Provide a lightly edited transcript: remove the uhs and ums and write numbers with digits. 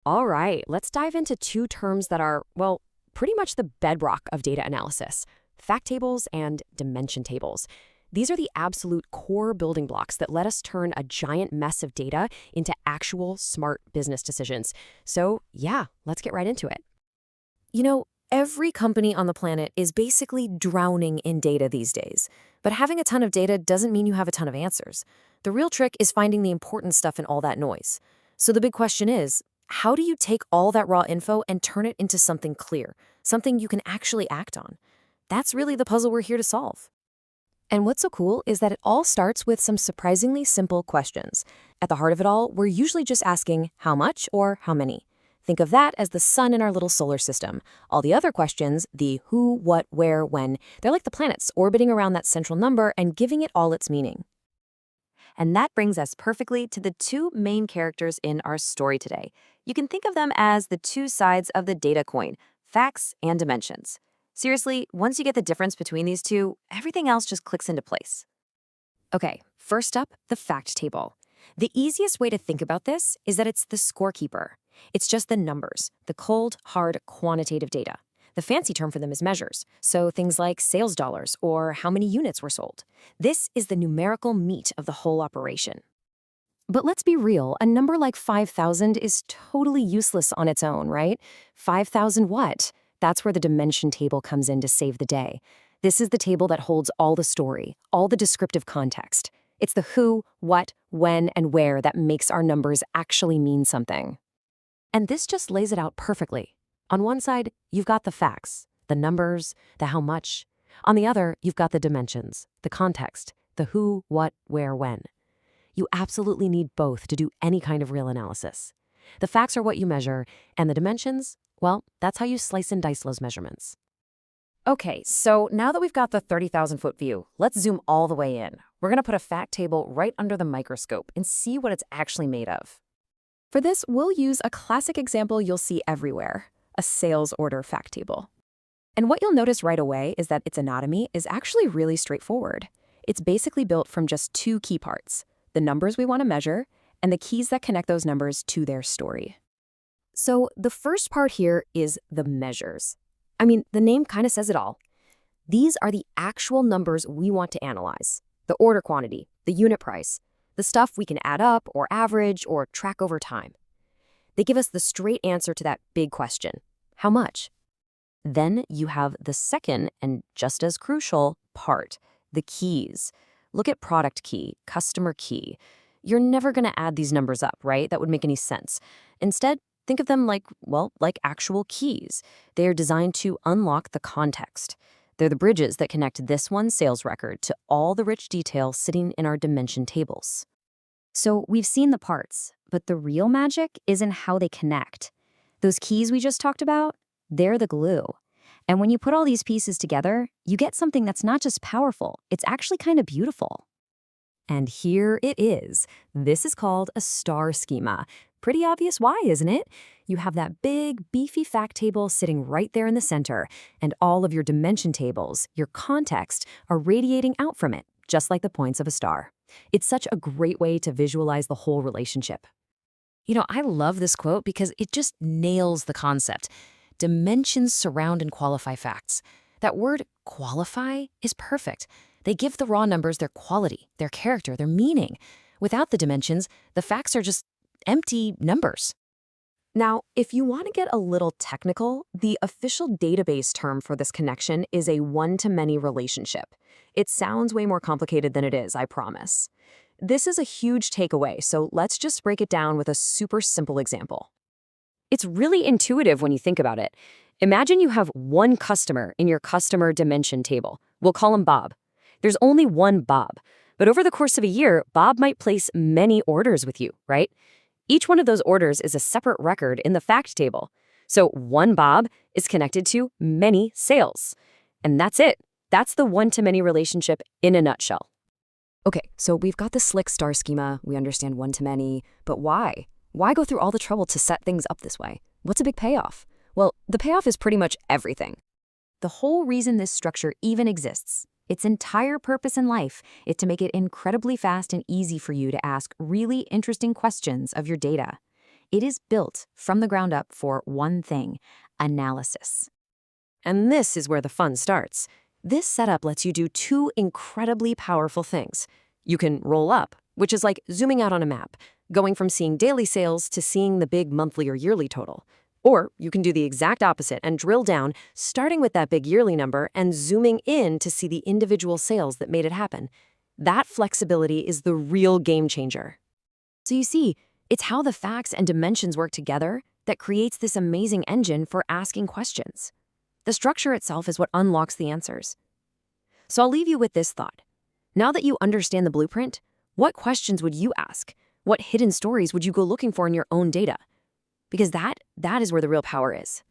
All right, let's dive into two terms that are, well, pretty much the bedrock of data analysis: fact tables and dimension tables. These are the absolute core building blocks that let us turn a giant mess of data into actual smart business decisions. So, yeah, let's get right into it. You know, every company on the planet is basically drowning in data these days. But having a ton of data doesn't mean you have a ton of answers. The real trick is finding the important stuff in all that noise. So the big question is, how do you take all that raw info and turn it into something clear, something you can actually act on? That's really the puzzle we're here to solve. And what's so cool is that it all starts with some surprisingly simple questions. At the heart of it all, we're usually just asking how much or how many. Think of that as the sun in our little solar system. All the other questions, the who, what, where, when, they're like the planets orbiting around that central number and giving it all its meaning. And that brings us perfectly to the two main characters in our story today. You can think of them as the two sides of the data coin: facts and dimensions. Seriously, once you get the difference between these two, everything else just clicks into place. Okay, first up, the fact table. The easiest way to think about this is that it's the scorekeeper. It's just the numbers, the cold, hard, quantitative data. The fancy term for them is measures, so things like sales dollars or how many units were sold. This is the numerical meat of the whole operation. But let's be real, a number like 5,000 is totally useless on its own, right? 5,000 what? That's where the dimension table comes in to save the day. This is the table that holds all the story, all the descriptive context. It's the who, what, when, and where that makes our numbers actually mean something. And this just lays it out perfectly. On one side, you've got the facts, the numbers, the how much. On the other, you've got the dimensions, the context, the who, what, where, when. You absolutely need both to do any kind of real analysis. The facts are what you measure, and the dimensions, well, that's how you slice and dice those measurements. Okay, so now that we've got the 30,000-foot view, let's zoom all the way in. We're going to put a fact table right under the microscope and see what it's actually made of. For this, we'll use a classic example you'll see everywhere: a sales order fact table. And what you'll notice right away is that its anatomy is actually really straightforward. It's basically built from just two key parts: the numbers we want to measure and the keys that connect those numbers to their story. So the first part here is the measures. I mean, the name kind of says it all. These are the actual numbers we want to analyze: the order quantity, the unit price, the stuff we can add up or average or track over time. They give us the straight answer to that big question: how much? Then you have the second and just as crucial part: the keys. Look at product key, customer key. You're never going to add these numbers up, right? That would make any sense. Instead, think of them like, well, like actual keys. They are designed to unlock the context. They're the bridges that connect this one sales record to all the rich detail sitting in our dimension tables. So we've seen the parts, but the real magic is in how they connect. Those keys we just talked about, they're the glue. And when you put all these pieces together, you get something that's not just powerful, it's actually kind of beautiful. And here it is. This is called a star schema. Pretty obvious why, isn't it? You have that big, beefy fact table sitting right there in the center, and all of your dimension tables, your context, are radiating out from it, just like the points of a star. It's such a great way to visualize the whole relationship. You know, I love this quote because it just nails the concept. Dimensions surround and qualify facts. That word qualify is perfect. They give the raw numbers their quality, their character, their meaning. Without the dimensions, the facts are just empty numbers. Now, if you want to get a little technical, the official database term for this connection is a one-to-many relationship. It sounds way more complicated than it is, I promise. This is a huge takeaway, so let's just break it down with a super simple example. It's really intuitive when you think about it. Imagine you have one customer in your customer dimension table. We'll call him Bob. There's only one Bob, but over the course of a year, Bob might place many orders with you, right? Each one of those orders is a separate record in the fact table. So one Bob is connected to many sales. And that's it. That's the one-to-many relationship in a nutshell. Okay, so we've got the slick star schema. We understand one-to-many, but why? Why go through all the trouble to set things up this way? What's a big payoff? Well, the payoff is pretty much everything. The whole reason this structure even exists, its entire purpose in life, is to make it incredibly fast and easy for you to ask really interesting questions of your data. It is built from the ground up for one thing: analysis. And this is where the fun starts. This setup lets you do two incredibly powerful things. You can roll up, which is like zooming out on a map, going from seeing daily sales to seeing the big monthly or yearly total. Or you can do the exact opposite and drill down, starting with that big yearly number and zooming in to see the individual sales that made it happen. That flexibility is the real game changer. So you see, it's how the facts and dimensions work together that creates this amazing engine for asking questions. The structure itself is what unlocks the answers. So I'll leave you with this thought. Now that you understand the blueprint, what questions would you ask? What hidden stories would you go looking for in your own data? Because that is where the real power is.